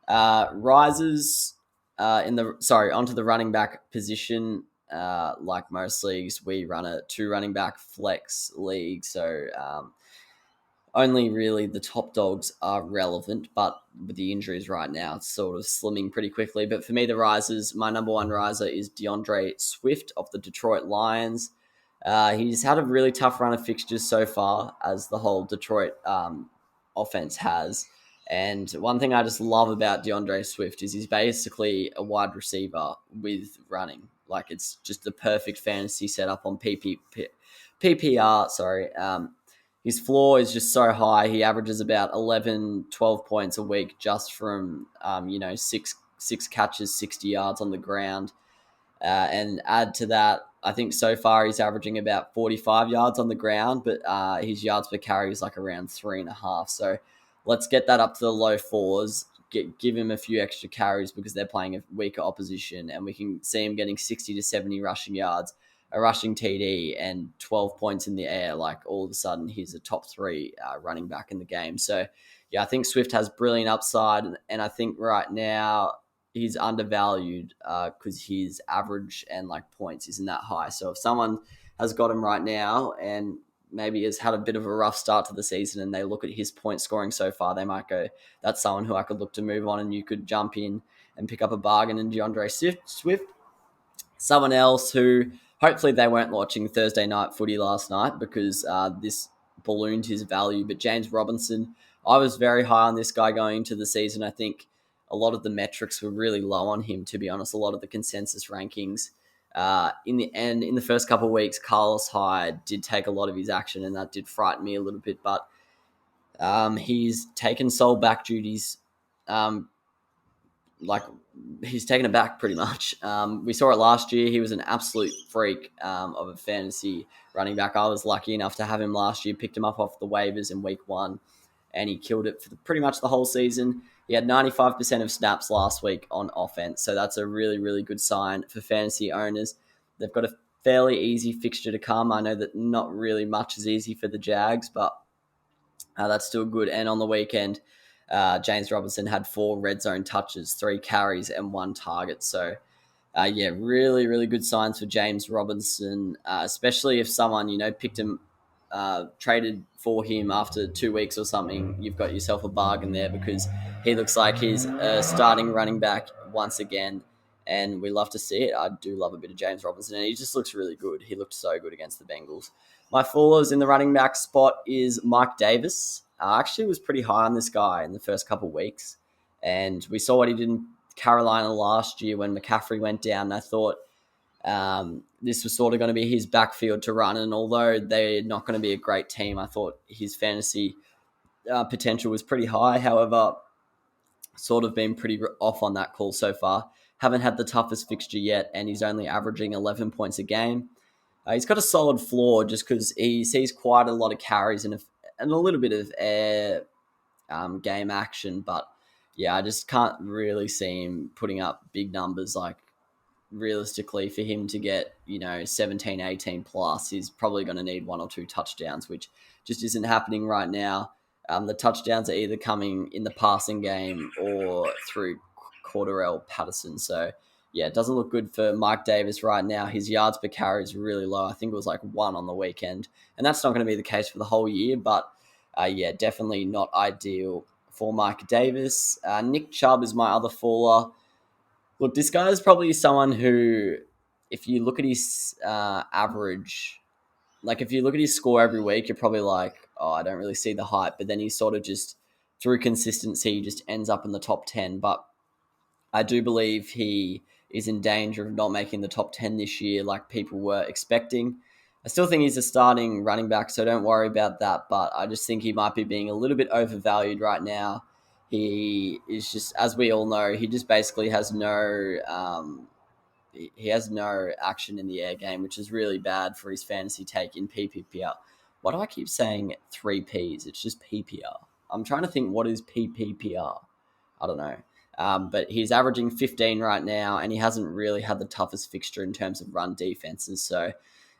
Rises onto the running back position. Like most leagues, we run a 2 running back flex league, so only really the top dogs are relevant, but with the injuries right now, it's sort of slimming pretty quickly. But for me, the risers, my number one riser is Deandre Swift of the Detroit Lions. He's had a really tough run of fixtures so far, as the whole Detroit offense has. And one thing I just love about DeAndre Swift is he's basically a wide receiver with running. Like, it's just the perfect fantasy setup on PPR. Sorry. His floor is just so high. He averages about 11, 12 points a week just from, six catches, 60 yards on the ground. And add to that, I think so far he's averaging about 45 yards on the ground, but his yards per carry is like around 3.5. So let's get that up to the low fours, give him a few extra carries because they're playing a weaker opposition, and we can see him getting 60 to 70 rushing yards, a rushing TD, and 12 points in the air. Like, all of a sudden, he's a top 3 running back in the game. So, yeah, I think Swift has brilliant upside, and I think right now he's undervalued because his average and like points isn't that high. So if someone has got him right now and maybe has had a bit of a rough start to the season and they look at his point scoring so far, they might go, that's someone who I could look to move on, and you could jump in and pick up a bargain in DeAndre Swift. Someone else who hopefully they weren't watching Thursday night footy last night because this ballooned his value, but James Robinson, I was very high on this guy going into the season. I think a lot of the metrics were really low on him, to be honest. A lot of the consensus rankings. In the end, in the first couple of weeks, Carlos Hyde did take a lot of his action, and that did frighten me a little bit. But he's taken sole back duties. Like, he's taken it back pretty much. We saw it last year. He was an absolute freak of a fantasy running back. I was lucky enough to have him last year, picked him up off the waivers in week 1, and he killed it for pretty much the whole season. He had 95% of snaps last week on offense, so that's a really, really good sign for fantasy owners. They've got a fairly easy fixture to come. I know that not really much is easy for the Jags, but that's still good. And on the weekend, James Robinson had 4 red zone touches, 3 carries, and 1 target. So, really, really good signs for James Robinson, especially if someone, picked him, traded for him after 2 weeks or something. You've got yourself a bargain there because he looks like he's a starting running back once again, and we love to see it. I do love a bit of James Robinson, and he just looks really good. He looked so good against the Bengals. My fallers in the running back spot is Mike Davis. I actually was pretty high on this guy in the first couple of weeks, and we saw what he did in Carolina last year when McCaffrey went down. And I thought this was sort of going to be his backfield to run, and although they're not going to be a great team, I thought his fantasy potential was pretty high. However, sort of been pretty off on that call so far. Haven't had the toughest fixture yet, and he's only averaging 11 points a game. He's got a solid floor just because he sees quite a lot of carries and a little bit of air game action. But yeah, I just can't really see him putting up big numbers. Like, realistically, for him to get, 17, 18 plus, he's probably going to need 1 or 2 touchdowns, which just isn't happening right now. The touchdowns are either coming in the passing game or through Cordarrelle Patterson. So, yeah, it doesn't look good for Mike Davis right now. His yards per carry is really low. I think it was like 1 on the weekend. And that's not going to be the case for the whole year. But, definitely not ideal for Mike Davis. Nick Chubb is my other faller. Look, this guy is probably someone who, if you look at his average, like if you look at his score every week, you're probably like, oh, I don't really see the hype. But then he sort of just, through consistency, just ends up in the top 10. But I do believe he is in danger of not making the top 10 this year like people were expecting. I still think he's a starting running back, so don't worry about that. But I just think he might be being a little bit overvalued right now. He is just, as we all know, he just basically has he has no action in the air game, which is really bad for his fantasy take in PPPR. Why do I keep saying 3 Ps? It's just PPR. I'm trying to think, what is PPPR? I don't know. But he's averaging 15 right now, and he hasn't really had the toughest fixture in terms of run defenses. So,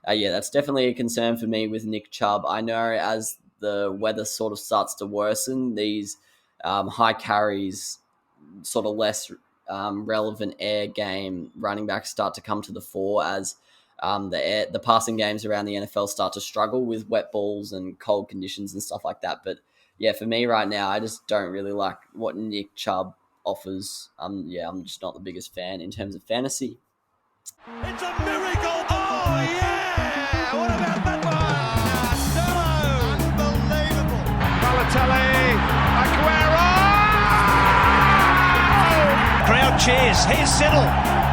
that's definitely a concern for me with Nick Chubb. I know as the weather sort of starts to worsen, these high carries sort of less relevant air game running backs start to come to the fore as the passing games around the NFL start to struggle with wet balls and cold conditions and stuff like that. But yeah, for me right now, I just don't really like what Nick Chubb offers. I'm just not the biggest fan in terms of fantasy. It's a miracle! Oh yeah! What about that one? Unbelievable! Balotelli, Aguero! Crowd cheers. Here's Siddle.